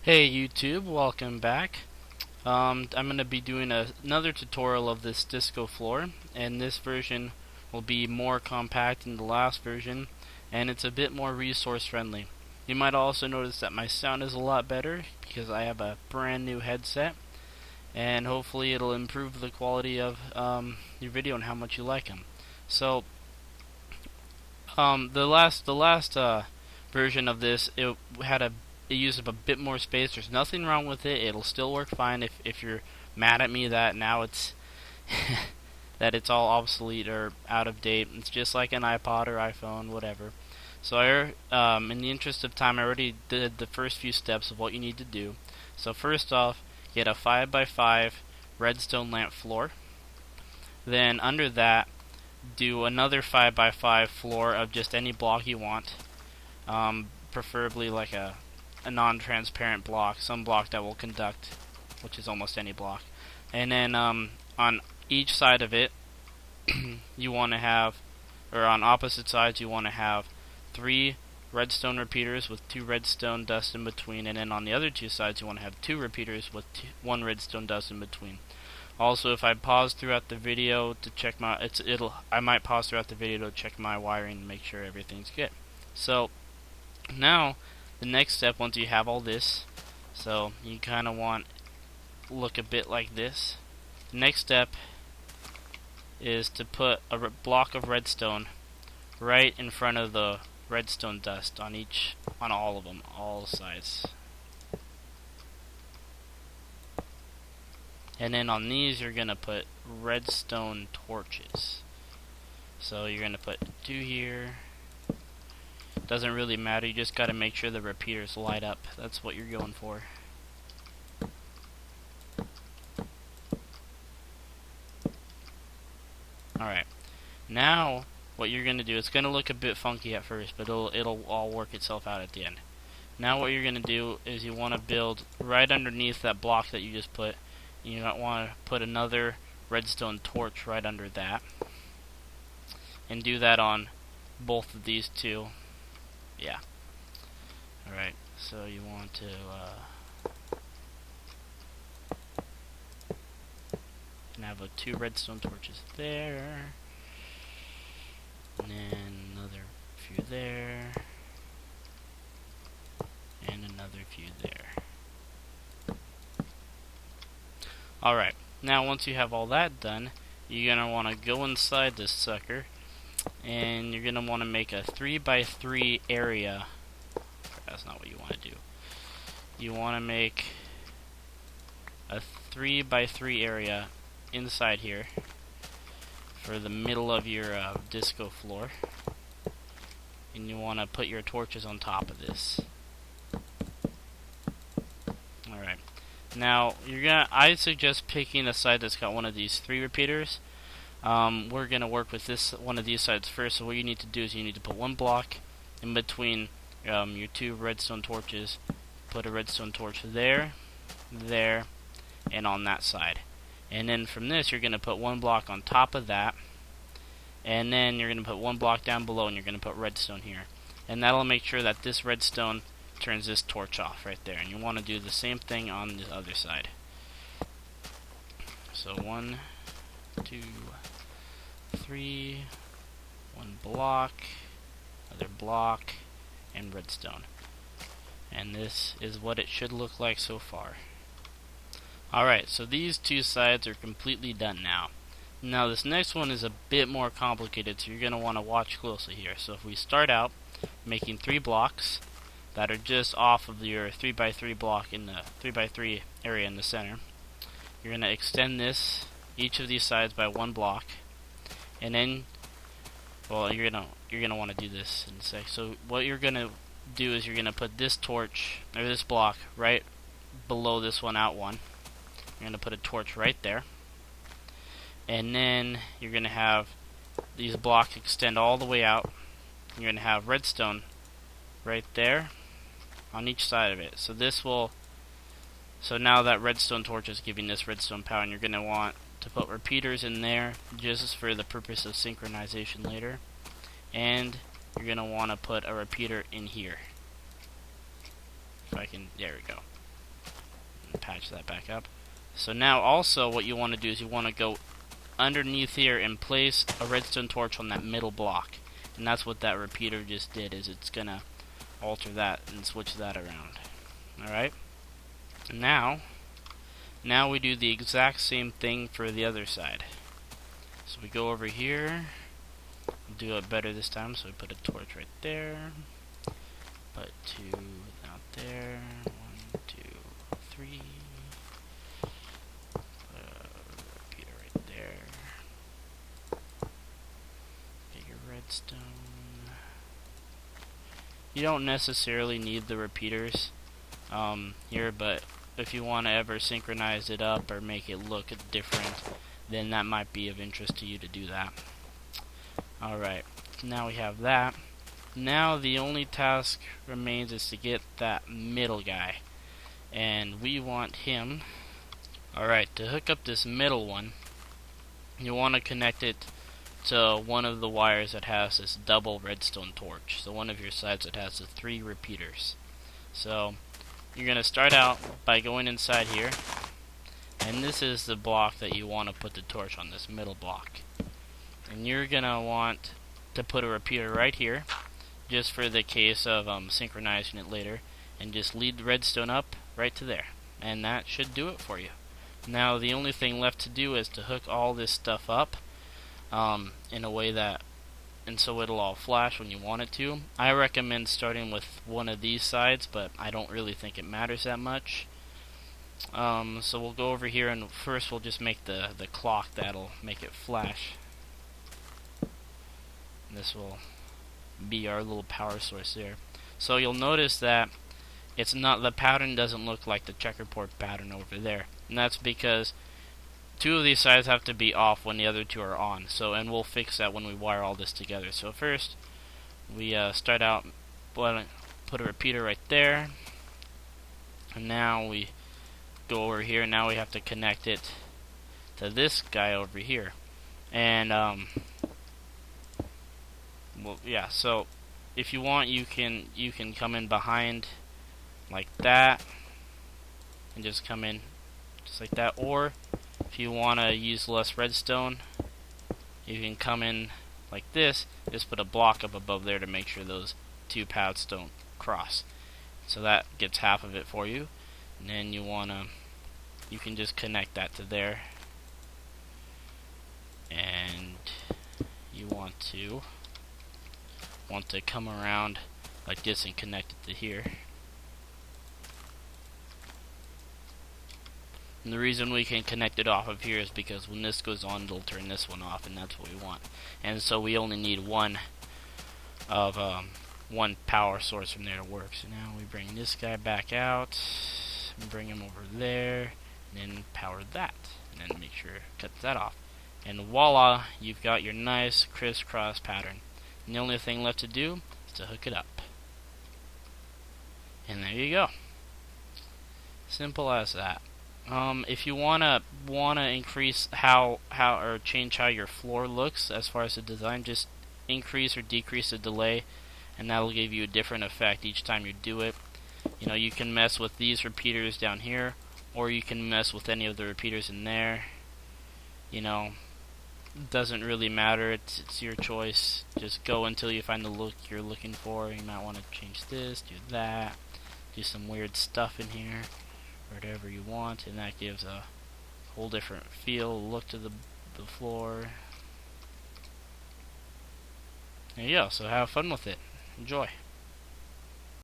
Hey YouTube, welcome back. I'm going to be doing another tutorial of this disco floor, and this version will be more compact than the last version, and it's a bit more resource friendly. You might also notice that my sound is a lot better because I have a brand new headset, and hopefully it'll improve the quality of your video and how much you like them. So, the last version of this, it used up a bit more space. There's nothing wrong with it. It'll still work fine. If you're mad at me that now it's that it's all obsolete or out of date, it's just like an iPod or iPhone, whatever. So in the interest of time, I already did the first few steps of what you need to do. So first off, get a 5x5 redstone lamp floor. Then under that, do another 5x5 floor of just any block you want, preferably like a non-transparent block, some block that will conduct, which is almost any block. And then on each side of it, you want to have, or on opposite sides, you want to have 3 redstone repeaters with 2 redstone dust in between, and then on the other 2 sides, you want to have 2 repeaters with 1 redstone dust in between. Also, if I pause throughout the video to check I might pause throughout the video to check my wiring and make sure everything's good. So now, the next step, once you have all this, so you kind of want look a bit like this. The next step is to put a block of redstone right in front of the redstone dust on all of them, all sides. And then on these, you're gonna put redstone torches. So you're gonna put 2 here. Doesn't really matter, you just gotta make sure the repeaters light up. That's what you're going for. Alright. Now what you're gonna do, it's gonna look a bit funky at first, but it'll all work itself out at the end. Now what you're gonna do is you wanna build right underneath that block that you just put. You don't want to put another redstone torch right under that. And do that on both of these two. Yeah. Alright, so you want to have 2 redstone torches there. And then another few there. And another few there. Alright, now once you have all that done, you're going to want to go inside this sucker, and you're going to want to make a 3x3 area. That's not what you want to do. You want to make a 3x3 area inside here for the middle of your disco floor, and you want to put your torches on top of this. Alright. Now, I suggest picking a side that's got one of these 3 repeaters. We're gonna work with one of these sides first. So what you need to do is you need to put 1 block in between your 2 redstone torches. Put a redstone torch there, there, and on that side. And then from this, you're gonna put 1 block on top of that, and then you're gonna put 1 block down below, and you're gonna put redstone here. And that'll make sure that this redstone turns this torch off right there, and you want to do the same thing on the other side. So 1, 2, 3, 1 block, another block, and redstone. And this is what it should look like so far. Alright, so these 2 sides are completely done now. Now this next one is a bit more complicated, so you're going to want to watch closely here. So if we start out making 3 blocks that are just off of your 3x3 block in the 3x3 area in the center. You're going to extend each of these sides by 1 block, and then, well, you're gonna want to do this in a sec. So what you're gonna do is you're gonna put this torch or this block right below this one out one. You're gonna put a torch right there, and then you're gonna have these blocks extend all the way out. You're gonna have redstone right there on each side of it. So now that redstone torch is giving this redstone power, and you're going to want to put repeaters in there just for the purpose of synchronization later. And you're going to want to put a repeater in here. There we go. patch that back up. So now also what you want to do is you want to go underneath here and place a redstone torch on that middle block. And that's what that repeater just did, is it's going to alter that and switch that around. Alright? Now we do the exact same thing for the other side. So we go over here, do it better this time, so we put a torch right there, put 2 out there, 1, 2, 3, repeater right there, get your redstone. You don't necessarily need the repeaters here, but if you want to ever synchronize it up or make it look different, then that might be of interest to you to do that. Alright, now we have that. Now the only task remains is to get that middle guy, and we want him. Alright, to hook up this middle one, you want to connect it to one of the wires that has this double redstone torch. So one of your sides that has the 3 repeaters. So you're going to start out by going inside here, and this is the block that you want to put the torch on, this middle block. And you're going to want to put a repeater right here, just for the case of synchronizing it later, and just lead the redstone up right to there. And that should do it for you. Now the only thing left to do is to hook all this stuff up in a way that, and so it'll all flash when you want it to. I recommend starting with one of these sides, but I don't really think it matters that much. So we'll go over here, and first we'll just make the clock that'll make it flash. And this will be our little power source there. So you'll notice that it's not, the pattern doesn't look like the checkerboard pattern over there, and that's because 2 of these sides have to be off when the other 2 are on. So, and we'll fix that when we wire all this together. So first, we start out, put a repeater right there, and now we go over here. And now we have to connect it to this guy over here. And well, yeah. So if you want, you can come in behind like that, and just come in just like that. Or if you want to use less redstone, you can come in like this, just put a block up above there to make sure those 2 paths don't cross. So that gets half of it for you. And then you can just connect that to there. And you want to come around like this and connect it to here. And the reason we can connect it off of here is because when this goes on, it'll turn this one off, and that's what we want. And so we only need one power source from there to work. So now we bring this guy back out, and bring him over there, and then power that, and then make sure it cuts that off. And voila, you've got your nice crisscross pattern. And the only thing left to do is to hook it up. And there you go. Simple as that. If you wanna increase or change how your floor looks as far as the design, just increase or decrease the delay, and that'll give you a different effect each time you do it. You know, you can mess with these repeaters down here, or you can mess with any of the repeaters in there. You know, it doesn't really matter. It's your choice. Just go until you find the look you're looking for. You might want to change this, do that, do some weird stuff in here, whatever you want, and that gives a whole different feel, look to the floor. There you go. So have fun with it. Enjoy.